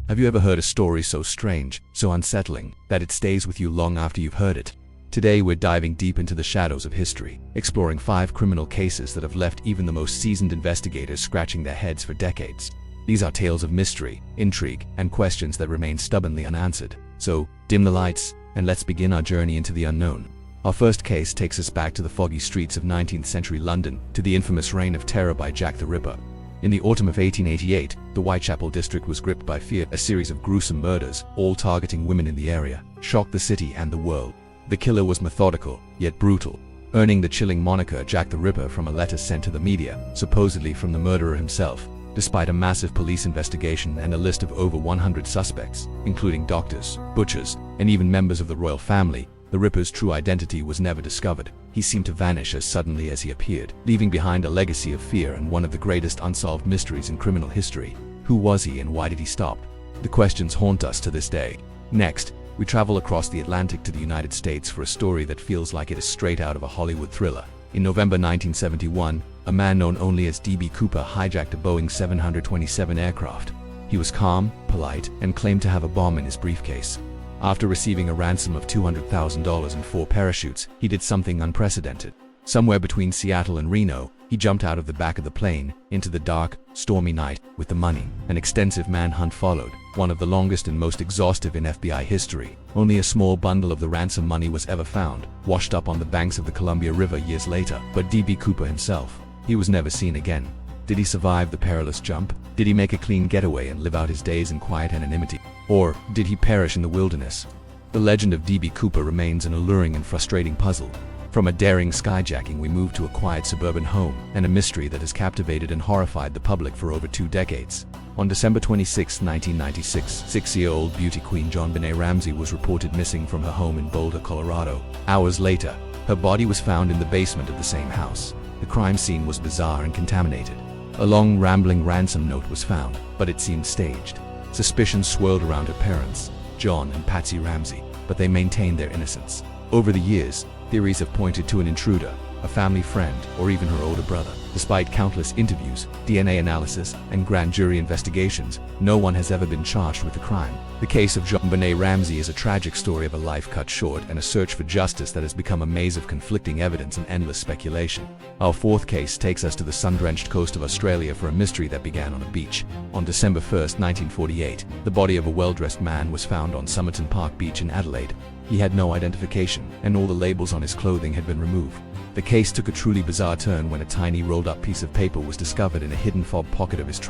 Have you ever heard a story so strange, so unsettling, that it stays with you long after you've heard it? Today we're diving deep into the shadows of history, exploring 5 criminal cases that have left even the most seasoned investigators scratching their heads for decades. These are tales of mystery, intrigue, and questions that remain stubbornly unanswered. So, dim the lights, and let's begin our journey into the unknown. Our first case takes us back to the foggy streets of 19th century London, to the infamous reign of terror by Jack the Ripper. In the autumn of 1888, the Whitechapel district was gripped by fear. A series of gruesome murders, all targeting women in the area, shocked the city and the world. The killer was methodical, yet brutal, earning the chilling moniker Jack the Ripper from a letter sent to the media, supposedly from the murderer himself. Despite a massive police investigation and a list of over 100 suspects, including doctors, butchers, and even members of the royal family, the Ripper's true identity was never discovered. He seemed to vanish as suddenly as he appeared, leaving behind a legacy of fear and one of the greatest unsolved mysteries in criminal history. Who was he and why did he stop? The questions haunt us to this day. Next, we travel across the Atlantic to the United States for a story that feels like it is straight out of a Hollywood thriller. In November 1971, a man known only as D.B. Cooper hijacked a Boeing 727 aircraft. He was calm, polite, and claimed to have a bomb in his briefcase. After receiving a ransom of $200,000 and 4 parachutes, he did something unprecedented. Somewhere between Seattle and Reno, he jumped out of the back of the plane into the dark, stormy night with the money. An extensive manhunt followed, one of the longest and most exhaustive in FBI history. Only a small bundle of the ransom money was ever found, washed up on the banks of the Columbia River years later. But D.B. Cooper himself, he was never seen again. Did he survive the perilous jump? Did he make a clean getaway and live out his days in quiet anonymity? Or did he perish in the wilderness? The legend of D.B. Cooper remains an alluring and frustrating puzzle. From a daring skyjacking, we move to a quiet suburban home, and a mystery that has captivated and horrified the public for over 2 decades. On December 26, 1996, 6-year-old beauty queen JonBenet Ramsey was reported missing from her home in Boulder, Colorado. Hours later, her body was found in the basement of the same house. The crime scene was bizarre and contaminated. A long, rambling ransom note was found, but it seemed staged. Suspicions swirled around her parents, John and Patsy Ramsey, but they maintained their innocence. Over the years, theories have pointed to an intruder, a family friend, or even her older brother. Despite countless interviews, DNA analysis, and grand jury investigations, no one has ever been charged with the crime. The case of JonBenet Ramsey is a tragic story of a life cut short and a search for justice that has become a maze of conflicting evidence and endless speculation. Our fourth case takes us to the sun-drenched coast of Australia for a mystery that began on a beach. On December 1, 1948, the body of a well-dressed man was found on Somerton Park Beach in Adelaide. He had no identification, and all the labels on his clothing had been removed. The case took a truly bizarre turn when a tiny rolled-up piece of paper was discovered in a hidden fob pocket of his